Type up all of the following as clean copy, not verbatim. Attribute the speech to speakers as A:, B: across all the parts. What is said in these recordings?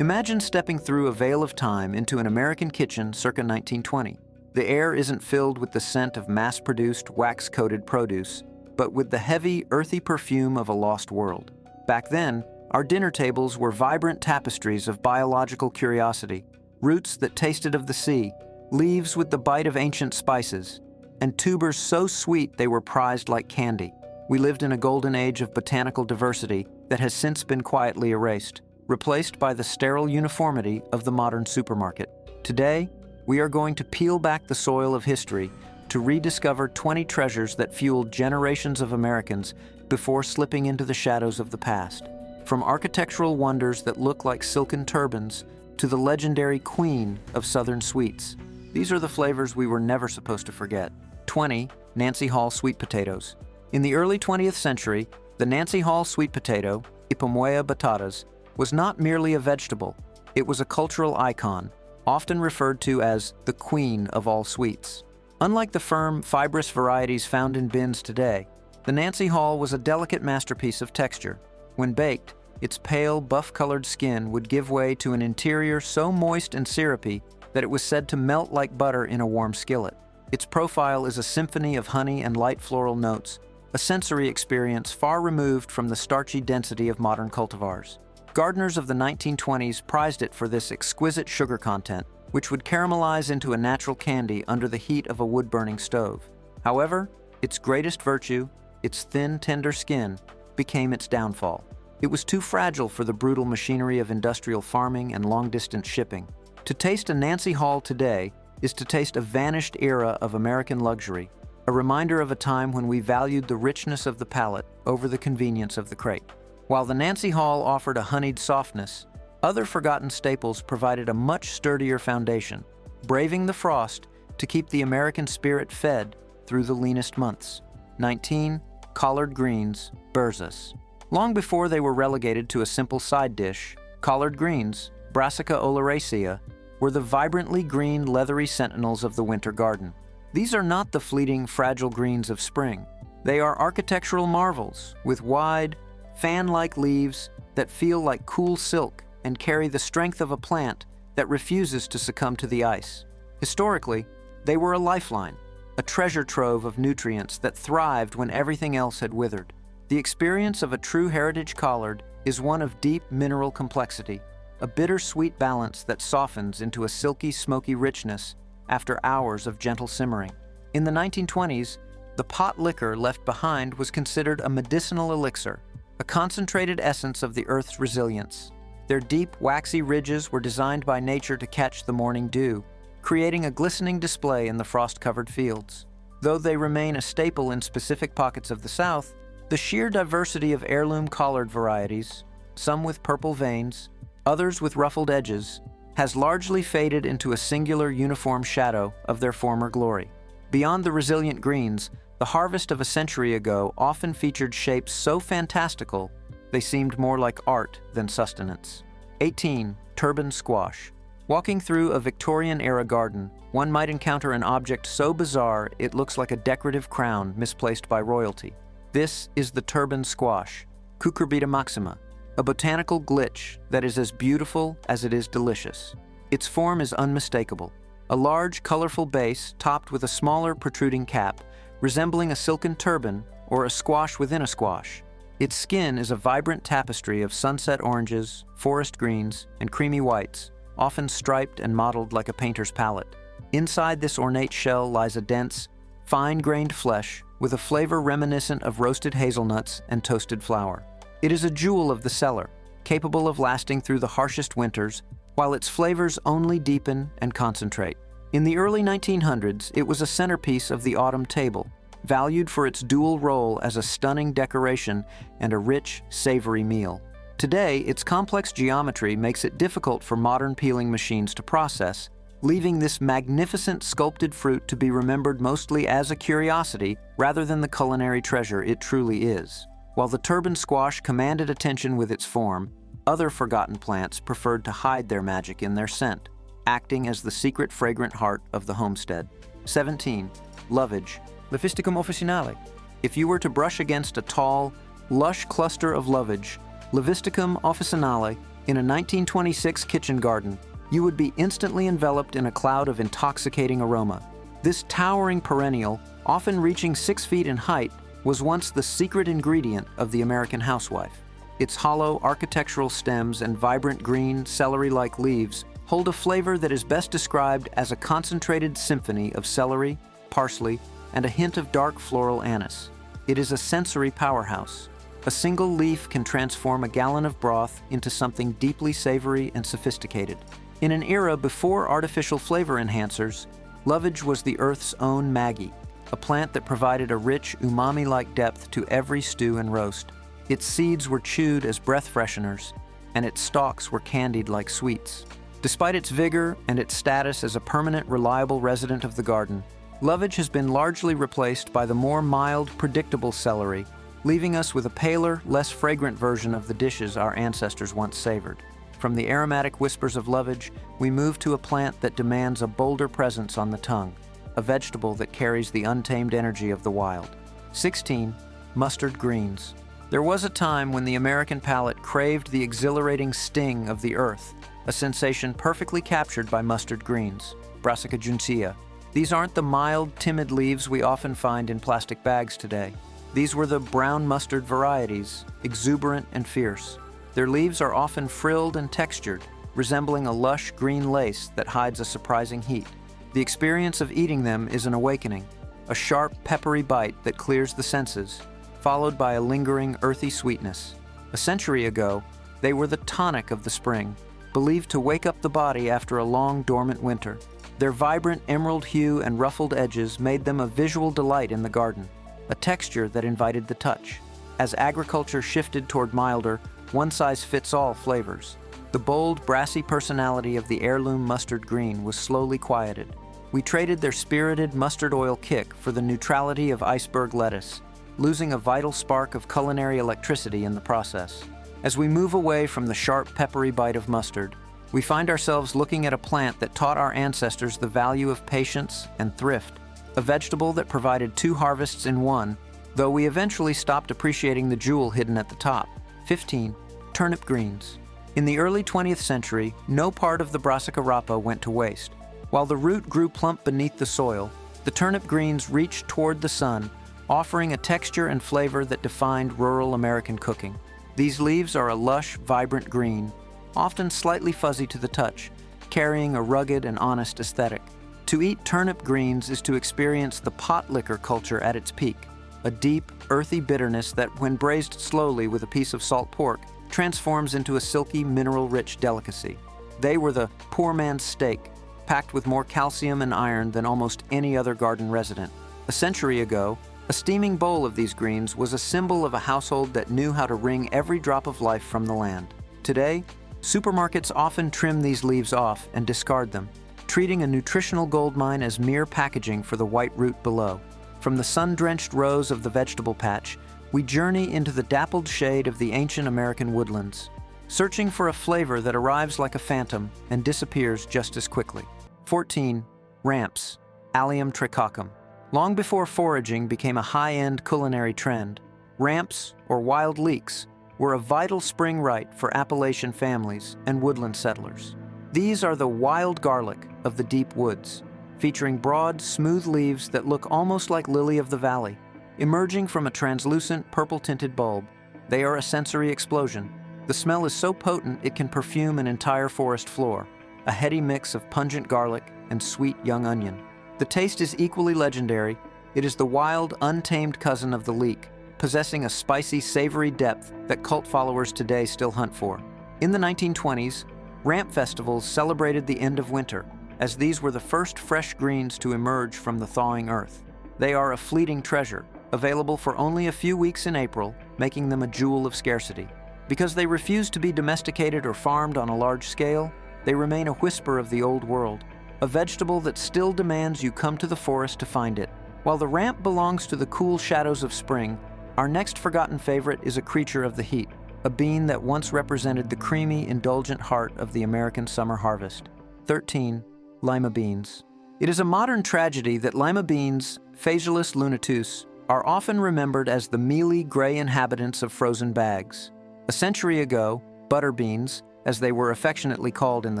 A: Imagine stepping through a veil of time into an American kitchen circa 1920. The air isn't filled with the scent of mass-produced, wax-coated produce, but with the heavy, earthy perfume of a lost world. Back then, our dinner tables were vibrant tapestries of biological curiosity, roots that tasted of the sea, leaves with the bite of ancient spices, and tubers so sweet they were prized like candy. We lived in a golden age of botanical diversity that has since been quietly erased, replaced by the sterile uniformity of the modern supermarket. Today, we are going to peel back the soil of history to rediscover 20 treasures that fueled generations of Americans before slipping into the shadows of the past. From architectural wonders that look like silken turbans to the legendary queen of Southern sweets. These are the flavors we were never supposed to forget. 20. Nancy Hall sweet potatoes. In the early 20th century, the Nancy Hall sweet potato, Ipomoea batatas, was not merely a vegetable. It was a cultural icon, often referred to as the queen of all sweets. Unlike the firm, fibrous varieties found in bins today, the Nancy Hall was a delicate masterpiece of texture. When baked, its pale, buff-colored skin would give way to an interior so moist and syrupy that it was said to melt like butter in a warm skillet. Its profile is a symphony of honey and light floral notes, a sensory experience far removed from the starchy density of modern cultivars. Gardeners of the 1920s prized it for this exquisite sugar content, which would caramelize into a natural candy under the heat of a wood-burning stove. However, its greatest virtue, its thin, tender skin, became its downfall. It was too fragile for the brutal machinery of industrial farming and long-distance shipping. To taste a Nancy Hall today is to taste a vanished era of American luxury, a reminder of a time when we valued the richness of the palate over the convenience of the crate. While the Nancy Hall offered a honeyed softness, other forgotten staples provided a much sturdier foundation, braving the frost to keep the American spirit fed through the leanest months. 19. Collard greens, berzas. Long before they were relegated to a simple side dish, collard greens, Brassica oleracea, were the vibrantly green, leathery sentinels of the winter garden. These are not the fleeting, fragile greens of spring. They are architectural marvels with wide, fan-like leaves that feel like cool silk and carry the strength of a plant that refuses to succumb to the ice. Historically, they were a lifeline, a treasure trove of nutrients that thrived when everything else had withered. The experience of a true heritage collard is one of deep mineral complexity, a bittersweet balance that softens into a silky, smoky richness after hours of gentle simmering. In the 1920s, the pot liquor left behind was considered a medicinal elixir, a concentrated essence of the earth's resilience. Their deep, waxy ridges were designed by nature to catch the morning dew, creating a glistening display in the frost-covered fields. Though they remain a staple in specific pockets of the South, the sheer diversity of heirloom collard varieties, some with purple veins, others with ruffled edges, has largely faded into a singular uniform shadow of their former glory. Beyond the resilient greens, the harvest of a century ago often featured shapes so fantastical they seemed more like art than sustenance. 18. Turban squash. Walking through a Victorian-era garden, one might encounter an object so bizarre it looks like a decorative crown misplaced by royalty. This is the turban squash, Cucurbita maxima, a botanical glitch that is as beautiful as it is delicious. Its form is unmistakable, a large, colorful base topped with a smaller, protruding cap, resembling a silken turban or a squash within a squash. Its skin is a vibrant tapestry of sunset oranges, forest greens, and creamy whites, often striped and mottled like a painter's palette. Inside this ornate shell lies a dense, fine-grained flesh with a flavor reminiscent of roasted hazelnuts and toasted flour. It is a jewel of the cellar, capable of lasting through the harshest winters, while its flavors only deepen and concentrate. In the early 1900s, it was a centerpiece of the autumn table, valued for its dual role as a stunning decoration and a rich, savory meal. Today, its complex geometry makes it difficult for modern peeling machines to process, leaving this magnificent sculpted fruit to be remembered mostly as a curiosity rather than the culinary treasure it truly is. While the turban squash commanded attention with its form, other forgotten plants preferred to hide their magic in their scent, acting as the secret fragrant heart of the homestead. 17. Lovage, Levisticum officinale. If you were to brush against a tall, lush cluster of lovage, Levisticum officinale In a 1926 kitchen garden, you would be instantly enveloped in a cloud of intoxicating aroma. This towering perennial, often reaching 6 feet in height, was once the secret ingredient of the American housewife. Its hollow architectural stems and vibrant green, celery-like leaves hold a flavor that is best described as a concentrated symphony of celery, parsley, and a hint of dark floral anise. It is a sensory powerhouse. A single leaf can transform a gallon of broth into something deeply savory and sophisticated. In an era before artificial flavor enhancers, Lovage was the earth's own Maggie, a plant that provided a rich, umami-like depth to every stew and roast. Its seeds were chewed as breath fresheners, and its stalks were candied like sweets. Despite its vigor and its status as a permanent, reliable resident of the garden, Lovage has been largely replaced by the more mild, predictable celery, leaving us with a paler, less fragrant version of the dishes our ancestors once savored. From the aromatic whispers of Lovage, we move to a plant that demands a bolder presence on the tongue, a vegetable that carries the untamed energy of the wild. 16. Mustard greens. There was a time when the American palate craved the exhilarating sting of the earth, a sensation perfectly captured by mustard greens, Brassica juncea. These aren't the mild, timid leaves we often find in plastic bags today. These were the brown mustard varieties, exuberant and fierce. Their leaves are often frilled and textured, resembling a lush green lace that hides a surprising heat. The experience of eating them is an awakening, a sharp, peppery bite that clears the senses, followed by a lingering, earthy sweetness. A century ago, they were the tonic of the spring, believed to wake up the body after a long, dormant winter. Their vibrant emerald hue and ruffled edges made them a visual delight in the garden, a texture that invited the touch. As agriculture shifted toward milder, one-size-fits-all flavors, the bold, brassy personality of the heirloom mustard green was slowly quieted. We traded their spirited mustard oil kick for the neutrality of iceberg lettuce, losing a vital spark of culinary electricity in the process. As we move away from the sharp, peppery bite of mustard, we find ourselves looking at a plant that taught our ancestors the value of patience and thrift, a vegetable that provided 2 harvests in one, though we eventually stopped appreciating the jewel hidden at the top. 15. Turnip greens. In the early 20th century, no part of the Brassica rapa went to waste. While the root grew plump beneath the soil, the turnip greens reached toward the sun, offering a texture and flavor that defined rural American cooking. These leaves are a lush, vibrant green, often slightly fuzzy to the touch, carrying a rugged and honest aesthetic. To eat turnip greens is to experience the pot liquor culture at its peak, a deep, earthy bitterness that, when braised slowly with a piece of salt pork, transforms into a silky, mineral-rich delicacy. They were the poor man's steak, packed with more calcium and iron than almost any other garden resident. A century ago, a steaming bowl of these greens was a symbol of a household that knew how to wring every drop of life from the land. Today, supermarkets often trim these leaves off and discard them, treating a nutritional goldmine as mere packaging for the white root below. From the sun-drenched rows of the vegetable patch, we journey into the dappled shade of the ancient American woodlands, searching for a flavor that arrives like a phantom and disappears just as quickly. 14. Ramps, Allium tricoccum. Long before foraging became a high-end culinary trend, ramps, or wild leeks, were a vital spring rite for Appalachian families and woodland settlers. These are the wild garlic of the deep woods, featuring broad, smooth leaves that look almost like lily of the valley. Emerging from a translucent, purple-tinted bulb, they are a sensory explosion. The smell is so potent it can perfume an entire forest floor, a heady mix of pungent garlic and sweet young onion. The taste is equally legendary. It is the wild, untamed cousin of the leek, possessing a spicy, savory depth that cult followers today still hunt for. In the 1920s, ramp festivals celebrated the end of winter, as these were the first fresh greens to emerge from the thawing earth. They are a fleeting treasure, available for only a few weeks in April, making them a jewel of scarcity. Because they refuse to be domesticated or farmed on a large scale, they remain a whisper of the old world, a vegetable that still demands you come to the forest to find it. While the ramp belongs to the cool shadows of spring, our next forgotten favorite is a creature of the heat, a bean that once represented the creamy, indulgent heart of the American summer harvest. 13. Lima beans. It is a modern tragedy that lima beans, Phaseolus lunatus, are often remembered as the mealy, gray inhabitants of frozen bags. A century ago, butter beans, as they were affectionately called in the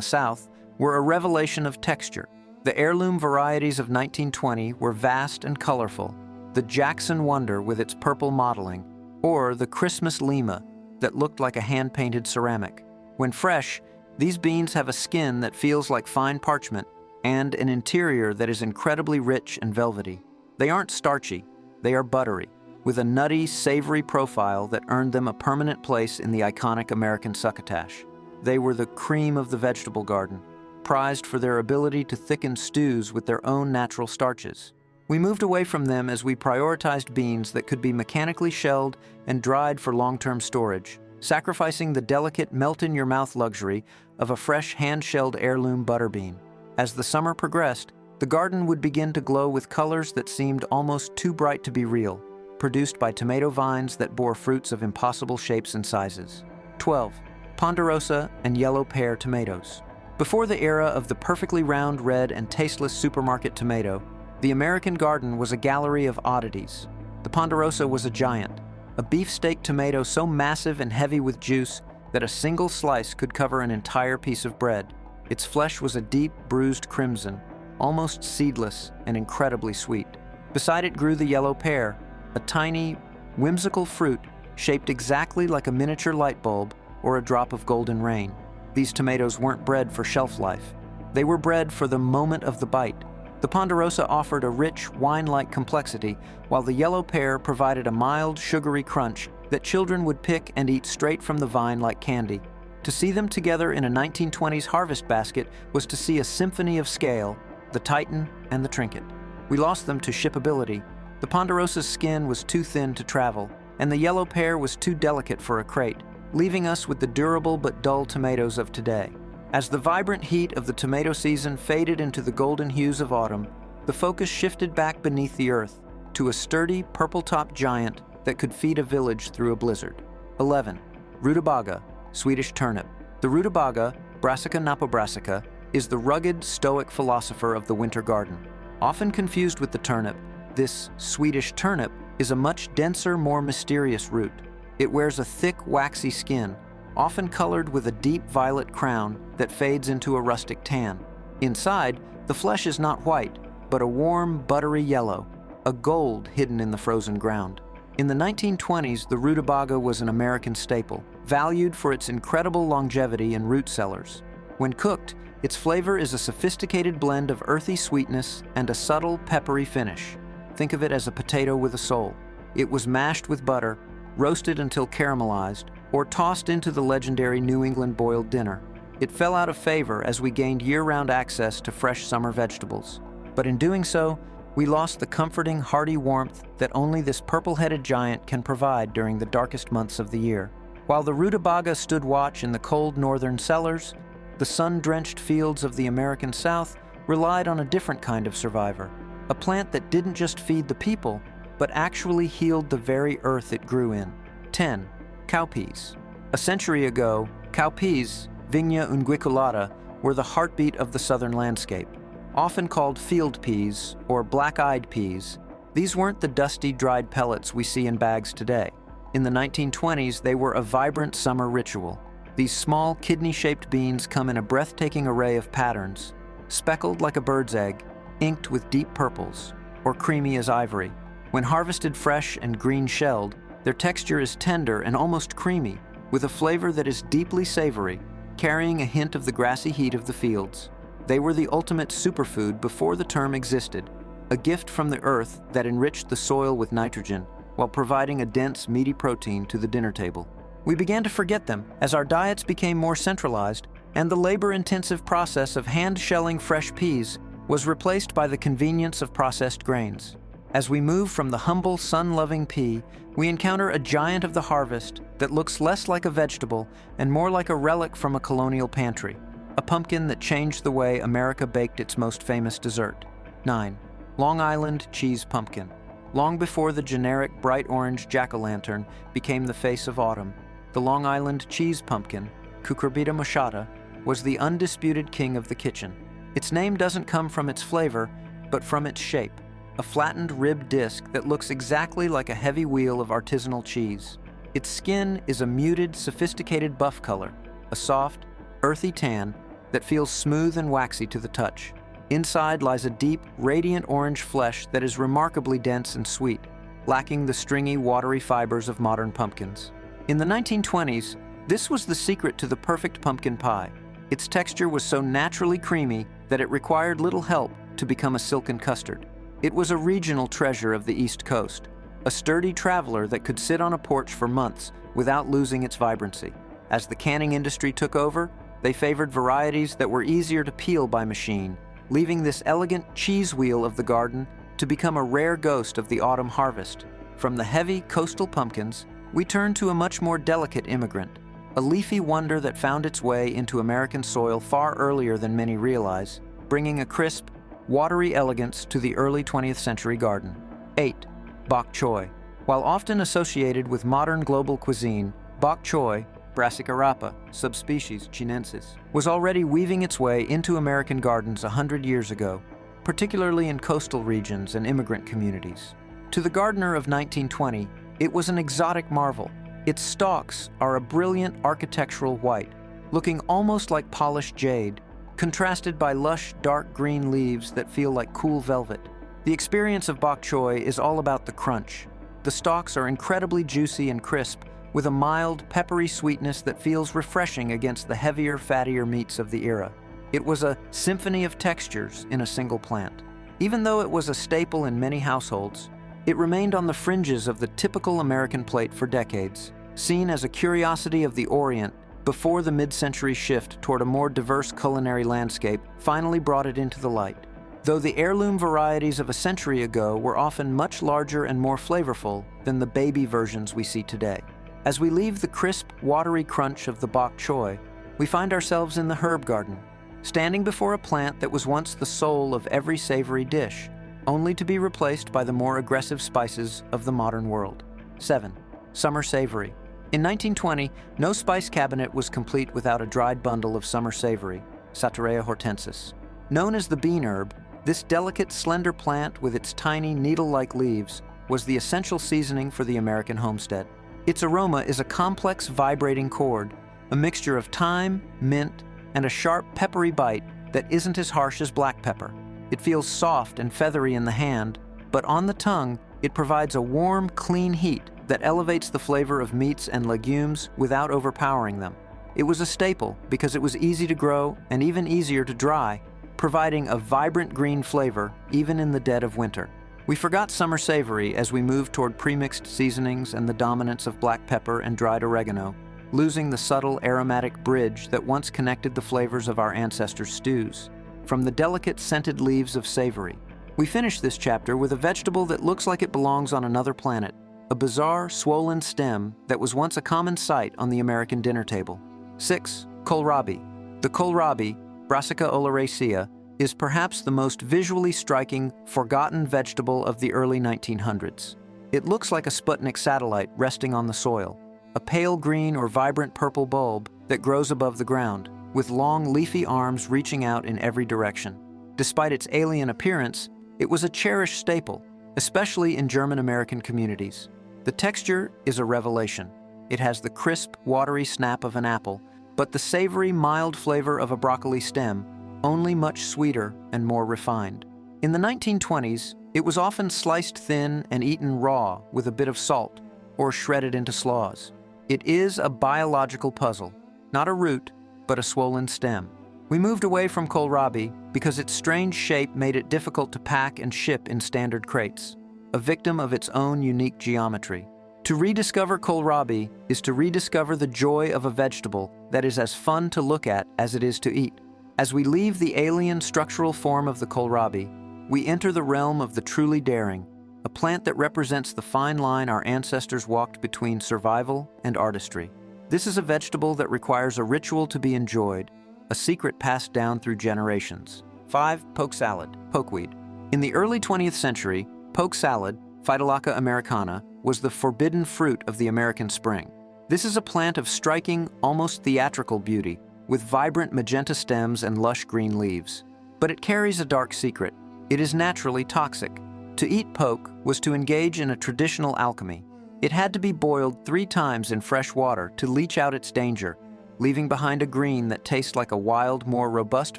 A: South, were a revelation of texture. The heirloom varieties of 1920 were vast and colorful, the Jackson Wonder with its purple mottling, or the Christmas Lima that looked like a hand-painted ceramic. When fresh, these beans have a skin that feels like fine parchment and an interior that is incredibly rich and velvety. They aren't starchy, they are buttery, with a nutty, savory profile that earned them a permanent place in the iconic American succotash. They were the cream of the vegetable garden, prized for their ability to thicken stews with their own natural starches. We moved away from them as we prioritized beans that could be mechanically shelled and dried for long-term storage, sacrificing the delicate melt-in-your-mouth luxury of a fresh hand-shelled heirloom butter bean. As the summer progressed, the garden would begin to glow with colors that seemed almost too bright to be real, produced by tomato vines that bore fruits of impossible shapes and sizes. 12. Ponderosa and yellow pear tomatoes. Before the era of the perfectly round, red, and tasteless supermarket tomato, the American garden was a gallery of oddities. The Ponderosa was a giant, a beefsteak tomato so massive and heavy with juice that a single slice could cover an entire piece of bread. Its flesh was a deep, bruised crimson, almost seedless and incredibly sweet. Beside it grew the yellow pear, a tiny, whimsical fruit shaped exactly like a miniature light bulb or a drop of golden rain. These tomatoes weren't bred for shelf life. They were bred for the moment of the bite. The Ponderosa offered a rich, wine-like complexity, while the yellow pear provided a mild, sugary crunch that children would pick and eat straight from the vine like candy. To see them together in a 1920s harvest basket was to see a symphony of scale, the Titan and the Trinket. We lost them to shippability. The Ponderosa's skin was too thin to travel, and the yellow pear was too delicate for a crate, leaving us with the durable but dull tomatoes of today. As the vibrant heat of the tomato season faded into the golden hues of autumn, the focus shifted back beneath the earth to a sturdy, purple-topped giant that could feed a village through a blizzard. 11. Rutabaga, Swedish turnip. The rutabaga, Brassica napobrassica, is the rugged, stoic philosopher of the winter garden. Often confused with the turnip, this Swedish turnip is a much denser, more mysterious root. It wears a thick, waxy skin, often colored with a deep violet crown that fades into a rustic tan. Inside, the flesh is not white, but a warm, buttery yellow, a gold hidden in the frozen ground. In the 1920s, the rutabaga was an American staple, valued for its incredible longevity in root cellars. When cooked, its flavor is a sophisticated blend of earthy sweetness and a subtle, peppery finish. Think of it as a potato with a soul. It was mashed with butter, roasted until caramelized, or tossed into the legendary New England boiled dinner. It fell out of favor as we gained year-round access to fresh summer vegetables. But in doing so, we lost the comforting, hearty warmth that only this purple-headed giant can provide during the darkest months of the year. While the rutabaga stood watch in the cold northern cellars, the sun-drenched fields of the American South relied on a different kind of survivor, a plant that didn't just feed the people, but actually healed the very earth it grew in. 10. Cowpeas. A century ago, cowpeas, Vigna unguiculata, were the heartbeat of the southern landscape. Often called field peas or black-eyed peas, these weren't the dusty, dried pellets we see in bags today. In the 1920s, they were a vibrant summer ritual. These small, kidney-shaped beans come in a breathtaking array of patterns, speckled like a bird's egg, inked with deep purples, or creamy as ivory. When harvested fresh and green-shelled, their texture is tender and almost creamy, with a flavor that is deeply savory, carrying a hint of the grassy heat of the fields. They were the ultimate superfood before the term existed, a gift from the earth that enriched the soil with nitrogen, while providing a dense, meaty protein to the dinner table. We began to forget them as our diets became more centralized, and the labor-intensive process of hand-shelling fresh peas was replaced by the convenience of processed grains. As we move from the humble, sun-loving pea, we encounter a giant of the harvest that looks less like a vegetable and more like a relic from a colonial pantry, a pumpkin that changed the way America baked its most famous dessert. 9. Long Island cheese pumpkin. Long before the generic bright orange jack-o'-lantern became the face of autumn, the Long Island cheese pumpkin, Cucurbita moschata, was the undisputed king of the kitchen. Its name doesn't come from its flavor, but from its shape, a flattened rib disc that looks exactly like a heavy wheel of artisanal cheese. Its skin is a muted, sophisticated buff color, a soft, earthy tan that feels smooth and waxy to the touch. Inside lies a deep, radiant orange flesh that is remarkably dense and sweet, lacking the stringy, watery fibers of modern pumpkins. In the 1920s, this was the secret to the perfect pumpkin pie. Its texture was so naturally creamy that it required little help to become a silken custard. It was a regional treasure of the East Coast, a sturdy traveler that could sit on a porch for months without losing its vibrancy. As the canning industry took over, they favored varieties that were easier to peel by machine, leaving this elegant cheese wheel of the garden to become a rare ghost of the autumn harvest. From the heavy coastal pumpkins, we turn to a much more delicate immigrant, a leafy wonder that found its way into American soil far earlier than many realize, bringing a crisp, watery elegance to the early 20th century garden. 8. Bok Choy. While often associated with modern global cuisine, Bok Choy, Brassica rapa, subspecies chinensis, was already weaving its way into American gardens 100 years ago, particularly in coastal regions and immigrant communities. To the gardener of 1920, it was an exotic marvel. Its stalks are a brilliant architectural white, looking almost like polished jade, contrasted by lush dark green leaves that feel like cool velvet. The experience of Bok Choy is all about the crunch. The stalks are incredibly juicy and crisp, with a mild, peppery sweetness that feels refreshing against the heavier, fattier meats of the era. It was a symphony of textures in a single plant. Even though it was a staple in many households, it remained on the fringes of the typical American plate for decades, seen as a curiosity of the Orient before the mid-century shift toward a more diverse culinary landscape finally brought it into the light. Though the heirloom varieties of a century ago were often much larger and more flavorful than the baby versions we see today. As we leave the crisp, watery crunch of the bok choy, we find ourselves in the herb garden, standing before a plant that was once the soul of every savory dish, only to be replaced by the more aggressive spices of the modern world. 7. Summer savory. In 1920, no spice cabinet was complete without a dried bundle of summer savory, Satureia hortensis. Known as the bean herb, this delicate, slender plant with its tiny, needle-like leaves was the essential seasoning for the American homestead. Its aroma is a complex, vibrating chord, a mixture of thyme, mint, and a sharp, peppery bite that isn't as harsh as black pepper. It feels soft and feathery in the hand, but on the tongue, it provides a warm, clean heat that elevates the flavor of meats and legumes without overpowering them. It was a staple because it was easy to grow and even easier to dry, providing a vibrant green flavor even in the dead of winter. We forgot summer savory as we moved toward premixed seasonings and the dominance of black pepper and dried oregano, losing the subtle aromatic bridge that once connected the flavors of our ancestors' stews. From the delicate scented leaves of savory, we finish this chapter with a vegetable that looks like it belongs on another planet, a bizarre, swollen stem that was once a common sight on the American dinner table. 6. Kohlrabi. The kohlrabi, Brassica oleracea, is perhaps the most visually striking, forgotten vegetable of the early 1900s. It looks like a Sputnik satellite resting on the soil, a pale green or vibrant purple bulb that grows above the ground, with long leafy arms reaching out in every direction. Despite its alien appearance, it was a cherished staple, especially in German-American communities. The texture is a revelation. It has the crisp, watery snap of an apple, but the savory, mild flavor of a broccoli stem, only much sweeter and more refined. In the 1920s, it was often sliced thin and eaten raw with a bit of salt, or shredded into slaws. It is a biological puzzle, not a root, but a swollen stem. We moved away from kohlrabi because its strange shape made it difficult to pack and ship in standard crates, a victim of its own unique geometry. To rediscover kohlrabi is to rediscover the joy of a vegetable that is as fun to look at as it is to eat. As we leave the alien structural form of the kohlrabi, we enter the realm of the truly daring, a plant that represents the fine line our ancestors walked between survival and artistry. This is a vegetable that requires a ritual to be enjoyed, a secret passed down through generations. 5. Poke salad, pokeweed. In the early 20th century, poke salad, Phytolacca americana, was the forbidden fruit of the American spring. This is a plant of striking, almost theatrical beauty, with vibrant magenta stems and lush green leaves. But it carries a dark secret. It is naturally toxic. To eat poke was to engage in a traditional alchemy. It had to be boiled 3 times in fresh water to leach out its danger, leaving behind a green that tastes like a wild, more robust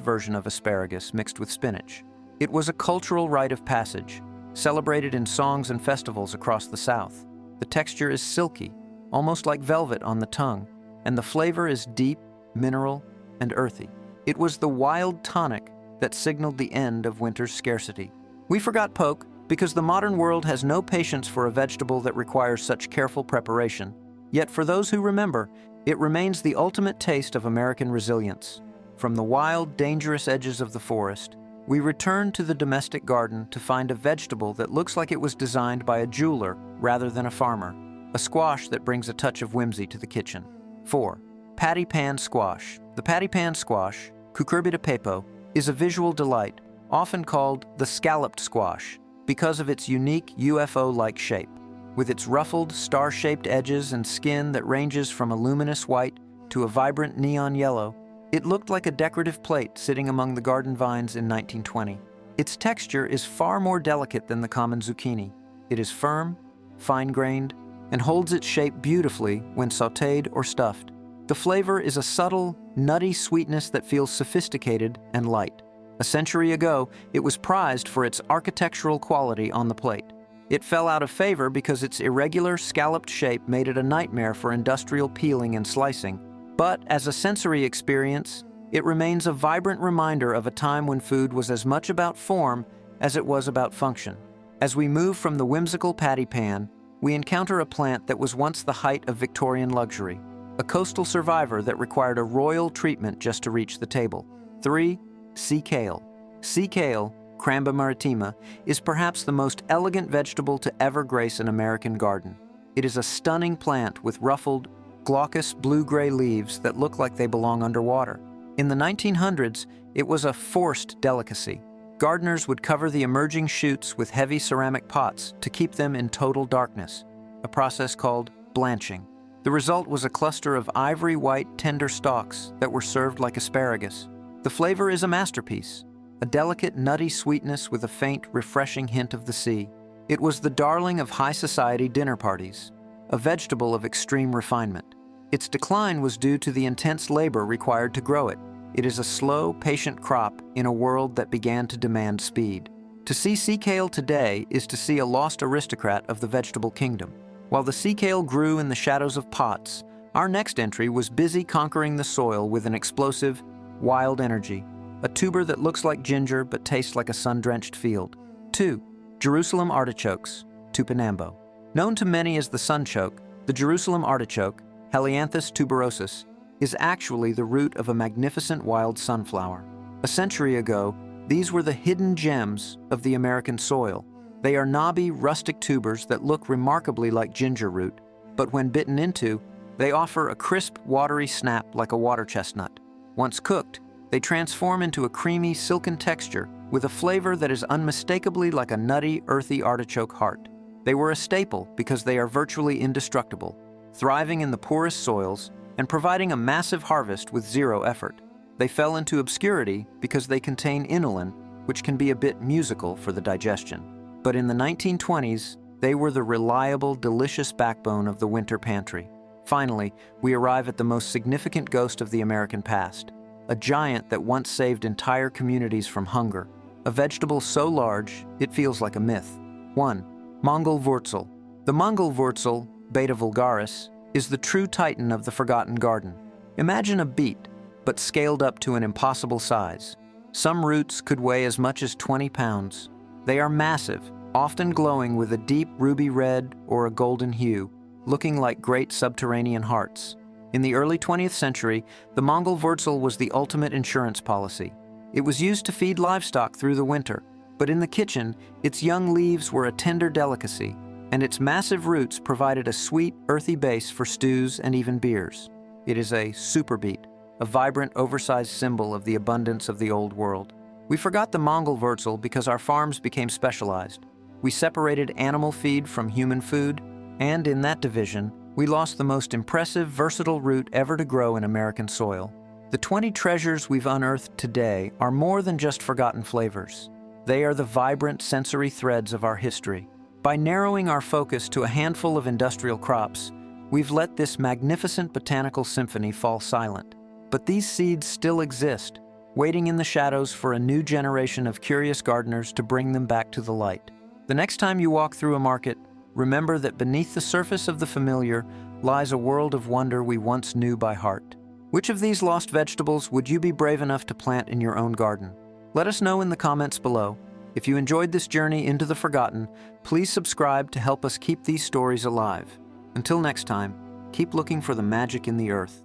A: version of asparagus mixed with spinach. It was a cultural rite of passage, celebrated in songs and festivals across the South. The texture is silky, almost like velvet on the tongue, and the flavor is deep, mineral, and earthy. It was the wild tonic that signaled the end of winter's scarcity. We forgot poke because the modern world has no patience for a vegetable that requires such careful preparation. Yet for those who remember, it remains the ultimate taste of American resilience. From the wild, dangerous edges of the forest, we return to the domestic garden to find a vegetable that looks like it was designed by a jeweler rather than a farmer, a squash that brings a touch of whimsy to the kitchen. 4. Patty pan squash. The patty pan squash, Cucurbita pepo, is a visual delight, often called the scalloped squash because of its unique UFO-like shape. With its ruffled, star-shaped edges and skin that ranges from a luminous white to a vibrant neon yellow, it looked like a decorative plate sitting among the garden vines in 1920. Its texture is far more delicate than the common zucchini. It is firm, fine-grained, and holds its shape beautifully when sautéed or stuffed. The flavor is a subtle, nutty sweetness that feels sophisticated and light. A century ago, it was prized for its architectural quality on the plate. It fell out of favor because its irregular, scalloped shape made it a nightmare for industrial peeling and slicing. But as a sensory experience, it remains a vibrant reminder of a time when food was as much about form as it was about function. As we move from the whimsical patty pan, we encounter a plant that was once the height of Victorian luxury, a coastal survivor that required a royal treatment just to reach the table. 3. Sea kale. Sea kale, Cramba maritima, is perhaps the most elegant vegetable to ever grace an American garden. It is a stunning plant with ruffled, glaucous blue-gray leaves that look like they belong underwater. In the 1900s, it was a forced delicacy. Gardeners would cover the emerging shoots with heavy ceramic pots to keep them in total darkness, a process called blanching. The result was a cluster of ivory-white, tender stalks that were served like asparagus. The flavor is a masterpiece, a delicate, nutty sweetness with a faint, refreshing hint of the sea. It was the darling of high society dinner parties, a vegetable of extreme refinement. Its decline was due to the intense labor required to grow it. It is a slow, patient crop in a world that began to demand speed. To see sea kale today is to see a lost aristocrat of the vegetable kingdom. While the sea kale grew in the shadows of pots, our next entry was busy conquering the soil with an explosive, wild energy, a tuber that looks like ginger but tastes like a sun-drenched field. 2. Jerusalem artichokes, Tupinambo. Known to many as the sunchoke, the Jerusalem artichoke, Helianthus tuberosus, is actually the root of a magnificent wild sunflower. A century ago, these were the hidden gems of the American soil. They are knobby, rustic tubers that look remarkably like ginger root, but when bitten into, they offer a crisp, watery snap like a water chestnut. Once cooked, they transform into a creamy, silken texture with a flavor that is unmistakably like a nutty, earthy artichoke heart. They were a staple because they are virtually indestructible, thriving in the poorest soils and providing a massive harvest with zero effort. They fell into obscurity because they contain inulin, which can be a bit musical for the digestion. But in the 1920s, they were the reliable, delicious backbone of the winter pantry. Finally, we arrive at the most significant ghost of the American past, a giant that once saved entire communities from hunger, a vegetable so large it feels like a myth. 1. Mangel Wurzel. The Mangel Wurzel, Beta vulgaris, is the true titan of the forgotten garden. Imagine a beet, but scaled up to an impossible size. Some roots could weigh as much as 20 pounds. They are massive, often glowing with a deep ruby red or a golden hue, looking like great subterranean hearts. In the early 20th century, the Mangel Wurzel was the ultimate insurance policy. It was used to feed livestock through the winter, but in the kitchen, its young leaves were a tender delicacy, and its massive roots provided a sweet, earthy base for stews and even beers. It is a super beet, a vibrant, oversized symbol of the abundance of the old world. We forgot the Mangel Wurzel because our farms became specialized. We separated animal feed from human food, and in that division, we lost the most impressive, versatile root ever to grow in American soil. The 20 treasures we've unearthed today are more than just forgotten flavors. They are the vibrant sensory threads of our history. By narrowing our focus to a handful of industrial crops, We've let this magnificent botanical symphony fall silent. But these seeds still exist, waiting in the shadows for a new generation of curious gardeners to bring them back to the light. The next time you walk through a market, remember that beneath the surface of the familiar lies a world of wonder we once knew by heart. Which of these lost vegetables would you be brave enough to plant in your own garden? Let us know in the comments below. If you enjoyed this journey into the forgotten, please subscribe to help us keep these stories alive. Until next time, keep looking for the magic in the earth.